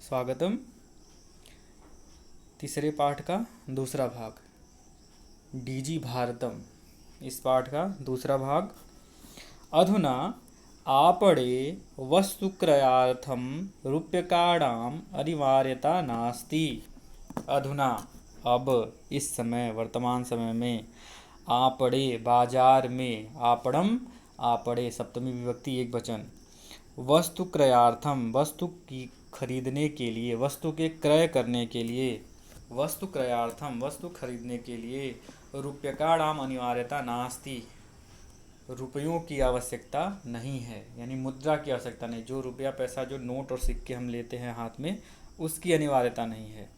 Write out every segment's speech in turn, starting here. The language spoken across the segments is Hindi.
स्वागतम। तीसरे पाठ का दूसरा भाग डीजी भारतम। इस पाठ का दूसरा भाग। अधुना आपणे वस्तुक्रयार्थं रूप्यकाणाम् अनिवार्यता नास्ति। अधुना अब, इस समय, वर्तमान समय में, आपणे बाजार में, आपणम आपणे सप्तमी विभक्ति एक वचन, वस्तु क्रयार्थम वस्तु की खरीदने के लिए, वस्तु के क्रय करने के लिए, वस्तु क्रयार्थम वस्तु खरीदने के लिए रूप्यकाणाम अनिवार्यता नास्ति, रुपयों की आवश्यकता नहीं है, यानी मुद्रा की आवश्यकता नहीं। जो रुपया पैसा, जो नोट और सिक्के हम लेते हैं हाथ में, उसकी अनिवार्यता नहीं है।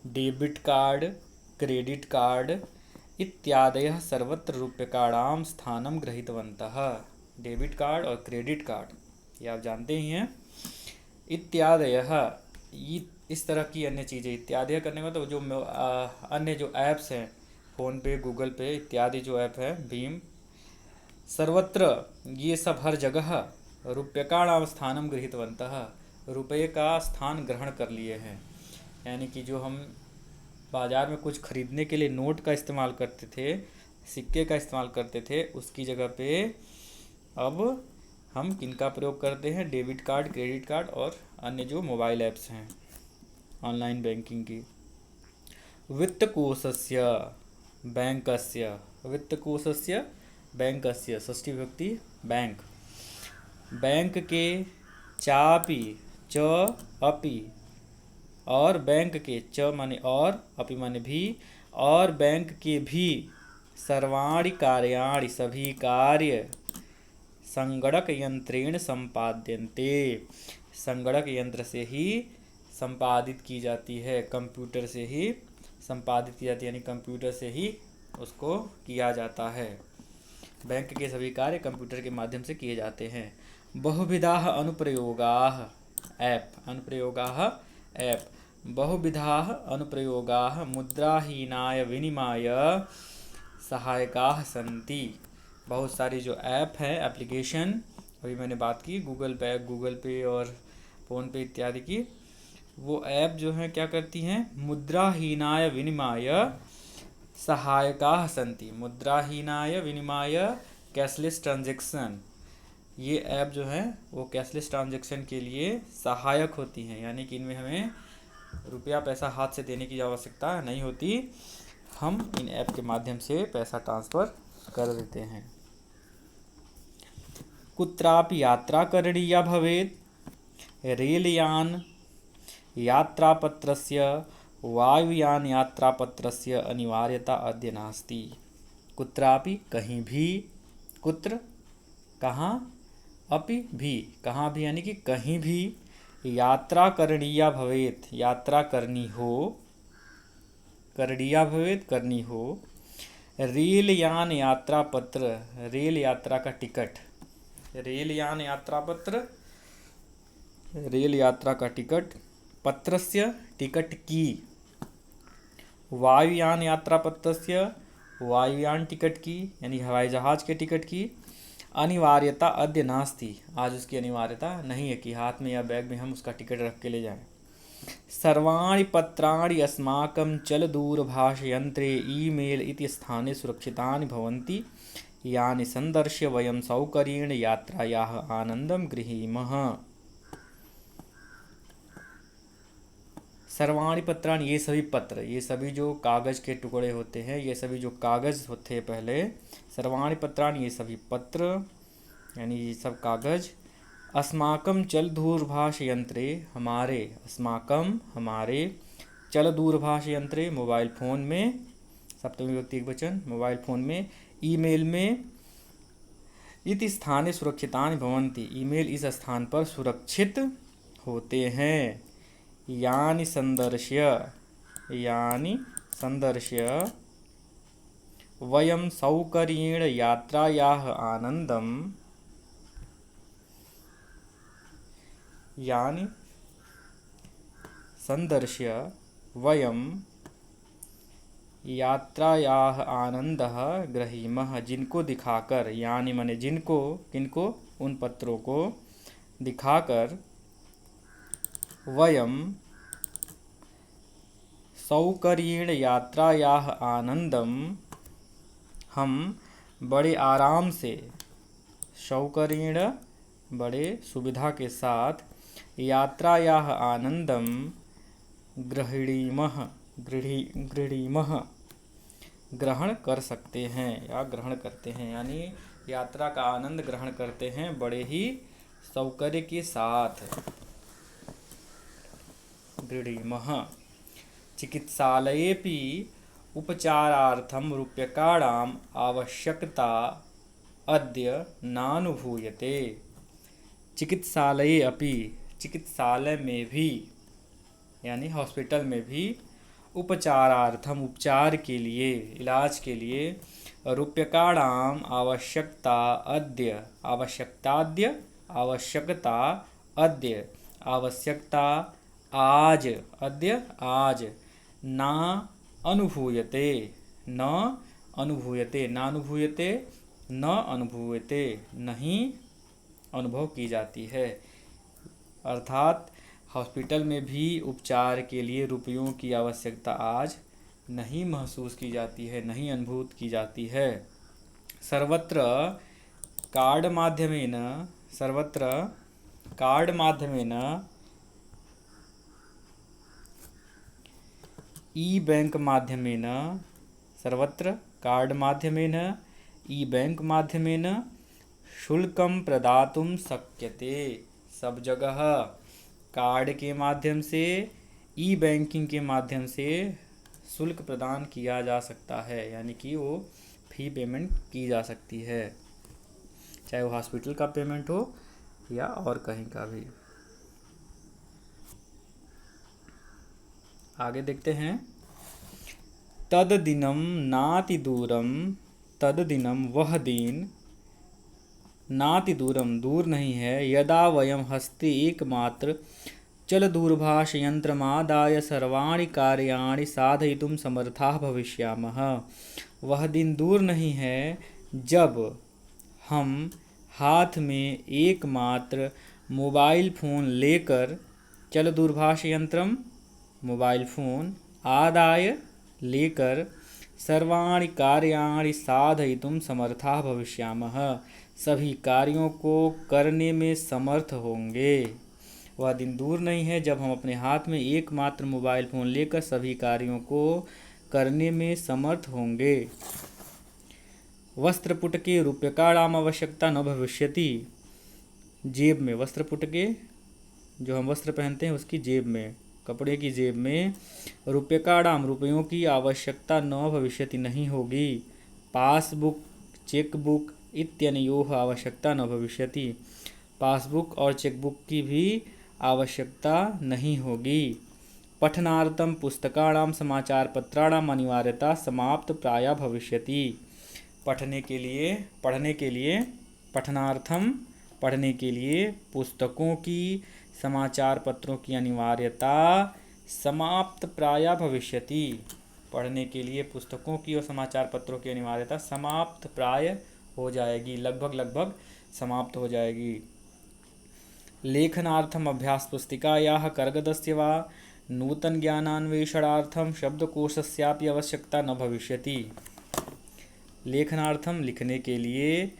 डेबिट कार्ड, क्रेडिट कार्ड इत्यादयः सर्वत्र रूप्यकाणाम स्थानम गृहीतवन्तः। डेबिट कार्ड और क्रेडिट कार्ड ये आप जानते ही हैं। इत्यादयः, इस तरह की अन्य चीज़ें, इत्यादि करने का तो जो अन्य जो ऐप्स हैं, फ़ोन पे, गूगल पे इत्यादि जो ऐप है, भीम, सर्वत्र, ये सब हर जगह रूप्यकाणाम स्थानम गृहीतवन्तः, रुपये का स्थान ग्रहण कर लिए हैं। यानी कि जो हम बाज़ार में कुछ खरीदने के लिए नोट का इस्तेमाल करते थे, सिक्के का इस्तेमाल करते थे, उसकी जगह पे अब हम किनका प्रयोग करते हैं? डेबिट कार्ड, क्रेडिट कार्ड और अन्य जो मोबाइल ऐप्स हैं ऑनलाइन बैंकिंग की। वित्तकोशस्य बैंकस्य, वित्तकोशस्य बैंकस्य, षष्ठी विभक्ति बैंक, बैंक के, चापि च अपि, और बैंक के, च माने और, अपि माने भी, और बैंक के भी, सर्वाणि कार्याणि सभी कार्य, संगणक यंत्रेण संपाद्यन्ते, संगणक यंत्र से ही संपादित की जाती है, कंप्यूटर से ही संपादित की जाती है, यानी कंप्यूटर से ही उसको किया जाता है। बैंक के सभी कार्य कंप्यूटर के माध्यम से किए जाते हैं। बहुविधाः अनुप्रयोगाः ऐप, अनुप्रयोगाः ऐप, बहुविधाः अनुप्रयोगाः मुद्राहीनाय विनिमय सहायकाः सन्ति। बहुत सारी जो ऐप हैं, एप्लीकेशन, अभी मैंने बात की गूगल पे और फ़ोनपे इत्यादि की, वो ऐप जो हैं क्या करती हैं? मुद्राहीनाय विनिमय सहायकाः सन्ति। मुद्राहीनाय विनिमय कैशलेस ट्रांजैक्शन, ये ऐप जो हैं वो कैशलेस ट्रांजैक्शन के लिए सहायक होती हैं, यानी कि इनमें हमें रुपया पैसा हाथ से देने की आवश्यकता नहीं होती, हम इन ऐप के माध्यम से पैसा ट्रांसफ़र कर देते हैं। कुत्रापि यात्रा करणीया भवेत्, रेलयान यात्रापत्रस्य वायुयान यात्रापत्रस्य अनिवार्यता अद्य नास्ति। कुत्रापि कहीं भी, कुत्र कहाँ, अपि भी कहाँ भी, यानी कि कहीं भी, यात्रा करणीया भवेत् यात्रा करनी हो, करणीया भवेत् करनी हो, रेलयान यात्रा पत्र रेल यात्रा का टिकट, रेलयान यात्रा पत्र रेल यात्रा का टिकट, पत्रस्य टिकट की, वायुयान यात्रा पत्रस्य वायुयान टिकट की, यानी हवाई जहाज़ के टिकट की, अनिवार्यता अद्य नास्ति, आज उसकी अनिवार्यता नहीं है कि हाथ में या बैग में हम उसका टिकट रख के ले जाएं। सर्वाणि पत्राणि अस्माकं चलदूरभाषयन्त्रे ईमेल इति स्थाने सुरक्षितानि भवन्ति, यानि संदर्श्य वयं सौकर्येण यात्रायाः आनन्दं गृहीमः। सर्वाणि पत्राणि, ये सभी पत्र, ये सभी जो कागज़ के टुकड़े होते हैं, ये सभी जो कागज़ होते हैं पहले, सर्वाणि पत्राणि, ये सभी पत्र यानी ये सब कागज़, अस्माकं चल दूरभाष यंत्रे, हमारे, अस्माकं हमारे, चल दूरभाष यंत्रे मोबाइल फ़ोन में, सप्तमी विभक्ति एक वचन, मोबाइल फ़ोन में, ईमेल में, इति स्थाने सुरक्षितानि भवन्ति, ईमेल इस स्थान पर सुरक्षित होते हैं, यानि संदर्श्य वयं सौकर्येण यात्रायाः आनन्दं, यानि संदर्श्य वयं यात्रायाः आनंदः ग्रहीमः, जिनको दिखाकर, यानी माने जिनको, किनको, उन पत्रों को दिखाकर वयं सौकर्येण यात्रायाः आनंदम, हम बड़े आराम से, सौकर्येण बड़े सुविधा के साथ, यात्रायाः आनंदम गृह्णीमः गृह्णीमः ग्रहण कर सकते हैं या ग्रहण करते हैं, यानी यात्रा का आनंद ग्रहण करते हैं बड़े ही सौकर्य के साथ। गृह्णीमः। चिकित्सालयेपि उपचारार्थं रूप्यकाणाम् आवश्यकता अद्य नानुभूयते। चिकित्सालये अपि, चिकित्सालय में भी, यानी हॉस्पिटल में भी, उपचारार्थम उपचार के लिए, इलाज के लिए, रूप्यकाणाम आवश्यकता अद्य, आवश्यकताद्य, आवश्यकता अद्य, आवश्यकता आज, अद्य आज, ना अनुभूयते, न अनुभूयते, नानुभूयते, न अनुभूयते, नहीं अनुभव की जाती है। अर्थात हॉस्पिटल में भी उपचार के लिए रुपयों की आवश्यकता आज नहीं महसूस की जाती है, नहीं अनुभूत की जाती है। सर्वत्र कार्ड माध्यमेन, सर्वत्र कार्ड माध्यमेन, ई बैंक माध्यमेन, सर्वत्र कार्ड माध्यमेन, ई बैंक माध्यमेन शुल्कं प्रदातुं शक्यते। सब जगह कार्ड के माध्यम से, ई बैंकिंग के माध्यम से शुल्क प्रदान किया जा सकता है, यानी कि वो फी पेमेंट की जा सकती है, चाहे वो हॉस्पिटल का पेमेंट हो या और कहीं का भी। आगे देखते हैं। तद दिनम नाति दूरम, तद दिनम वह दिन, नाति दूरम दूर नहीं है, यदा वयम हस्ते एकमात्र चल दूरभाष यंत्रमादाय सर्वाणि कार्याणि साधयितुं समर्थाः भविष्यामः। वह दिन दूर नहीं है जब हम हाथ में एकमात्र मोबाइल फ़ोन लेकर, चल दूरभाष यंत्रम मोबाइल फ़ोन, आदाय लेकर, सर्वाणि कार्याणि साधयितुं समर्थाः भविष्यामः सभी कार्यों को करने में समर्थ होंगे। वह दिन दूर नहीं है जब हम अपने हाथ में एकमात्र मोबाइल फ़ोन लेकर सभी कार्यों को करने में समर्थ होंगे। वस्त्रपुटके रूप्यकाणाम आवश्यकता न भविष्यति। जेब में, वस्त्रपुटके जो हम वस्त्र पहनते हैं उसकी जेब में, कपड़े की जेब में, रूप्यकाणाम रुपयों की आवश्यकता न भविष्यति नहीं होगी। पासबुक, चेकबुक इत्यनयोः आवश्यकता न भविष्यति। पासबुक और चेकबुक की भी आवश्यकता नहीं होगी। पठनार्थम पुस्तकानां समाचारपत्राणाम् अनिवार्यता समाप्त प्रायः भविष्यति। पढ़ने के लिए पठनार्थम, पढ़ने के लिए पुस्तकों की, समाचार पत्रों की अनिवार्यता समाप्त प्रायः भविष्यति। पढ़ने के लिए पुस्तकों की और समाचार पत्रों की अनिवार्यता समाप्त प्राय हो जाएगी, लगभग समाप्त हो जाएगी। लेखनार्थम अभ्यास पुस्तिकायाः कर्गदस्य वा नूतन ज्ञानान्वेषणार्थम शब्दकोशस्यापि आवश्यकता न भविष्यति। लेखनार्थम लिखने के लिए,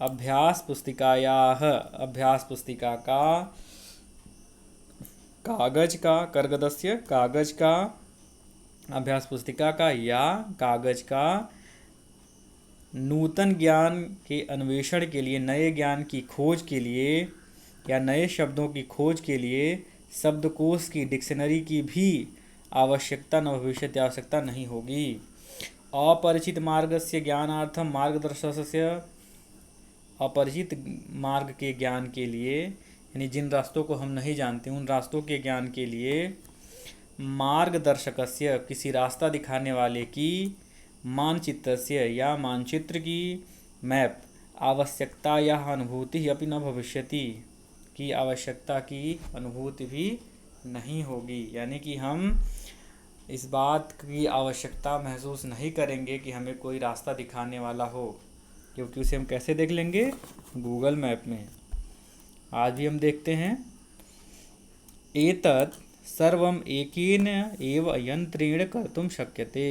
अभ्यास पुस्तिकायाः अभ्यास पुस्तिका का, कागज का, कर्गदस्य कागज का, अभ्यास पुस्तिका का या कागज का, नूतन ज्ञान के अन्वेषण के लिए, नए ज्ञान की खोज के लिए या नए शब्दों की खोज के लिए शब्दकोश की, डिक्शनरी की भी आवश्यकता न भविष्यति, आवश्यकता नहीं होगी। अपरिचित मार्गस्य ज्ञानार्थम मार्गदर्शकस्य, अपरिचित मार्ग के ज्ञान के लिए, यानी जिन रास्तों को हम नहीं जानते उन रास्तों के ज्ञान के लिए, मार्गदर्शकस्य किसी रास्ता दिखाने वाले की, मानचित्रस्य या मानचित्र की, मैप, आवश्यकता या अनुभूति अपि न भविष्यति, की आवश्यकता की अनुभूति भी नहीं होगी। यानी कि हम इस बात की आवश्यकता महसूस नहीं करेंगे कि हमें कोई रास्ता दिखाने वाला हो, क्योंकि उसे हम कैसे देख लेंगे? गूगल मैप में। आज भी हम देखते हैं एतत् सर्वम् एकेन एव यंत्रेण कर्तुं शक्यते।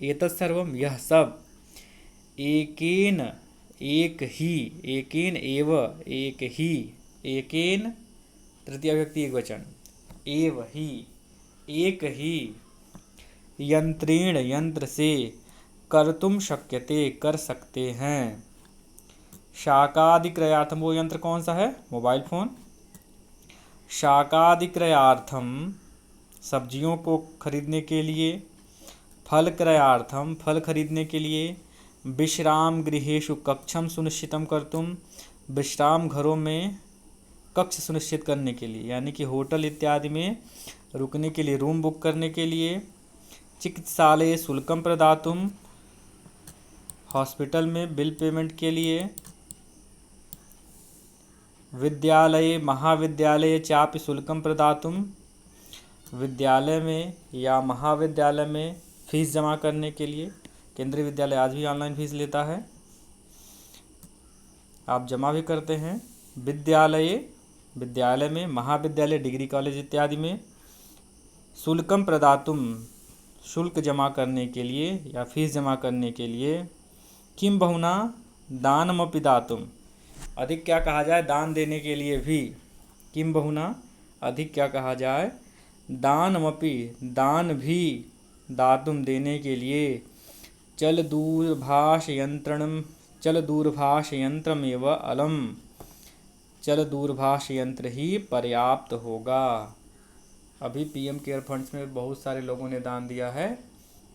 एतत् सर्वं यह सब एकेन एक ही एकेन एव एक ही एकेन तृतीया व्यक्ति एक वचन एव ही एक ही यंत्रेण यंत्र से कर्तुं शक्यते कर सकते हैं। शाकादिक्रयार्थम वो यंत्र कौन सा है? Mobile phone. शाकादिक्रयार्थम सब्जियों को खरीदने के लिए, फल क्रयार्थम फल खरीदने के लिए, विश्राम गृहेषु कक्षम सुनिश्चितम कर्तुम विश्राम घरों में कक्ष सुनिश्चित करने के लिए यानी कि होटल इत्यादि में रुकने के लिए रूम बुक करने के लिए, चिकित्सालय शुल्कम प्रदातुम हॉस्पिटल में बिल पेमेंट के लिए, विद्यालय महाविद्यालय चापि शुल्कम प्रदातुम विद्यालय में या महाविद्यालय में फीस जमा करने के लिए। केंद्रीय विद्यालय आज भी ऑनलाइन फीस लेता है, आप जमा भी करते हैं। विद्यालय में, महाविद्यालय डिग्री कॉलेज इत्यादि में शुल्कम प्रदातुम शुल्क जमा करने के लिए या फीस जमा करने के लिए। किम बहुना दानमपि दातुम अधिक क्या कहा जाए? दान देने के लिए भी। किम बहुना अधिक क्या कहा जाए? दानमपि दान भी दातुम देने के लिए। चल दूरभाष यंत्रमेव अलम चल दूरभाष यंत्र ही पर्याप्त होगा। अभी पीएम केयर फंड्स में बहुत सारे लोगों ने दान दिया है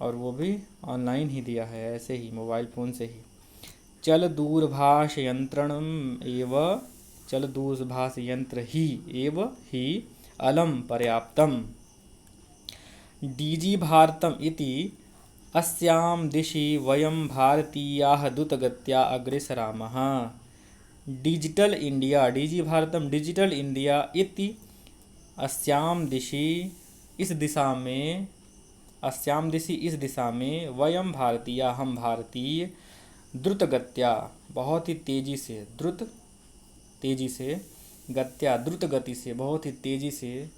और वो भी ऑनलाइन ही दिया है, ऐसे ही मोबाइल फ़ोन से ही। चल दूरभाष यंत्र ही अलम पर्याप्तम। डीजी भारतम इति अस्याम दिशि वयम भारतीयाः द्रुतगत्या अग्रेसरामः। डिजिटल इंडिया डीजी भारतम डिजिटल इंडिया इति अस्याम दिशि इस दिशा में वयम भारतीय हम भारतीय द्रुतगत्या बहुत ही तेजी से गत्या द्रुत गति से बहुत ही तेजी से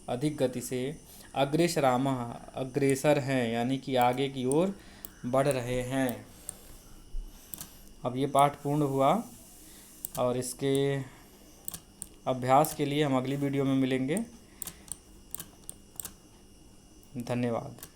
अधिक गति से अग्रेसरामः अग्रेसर हैं यानी कि आगे की ओर बढ़ रहे हैं। अब ये पाठ पूर्ण हुआ और इसके अभ्यास के लिए हम अगली वीडियो में मिलेंगे। धन्यवाद।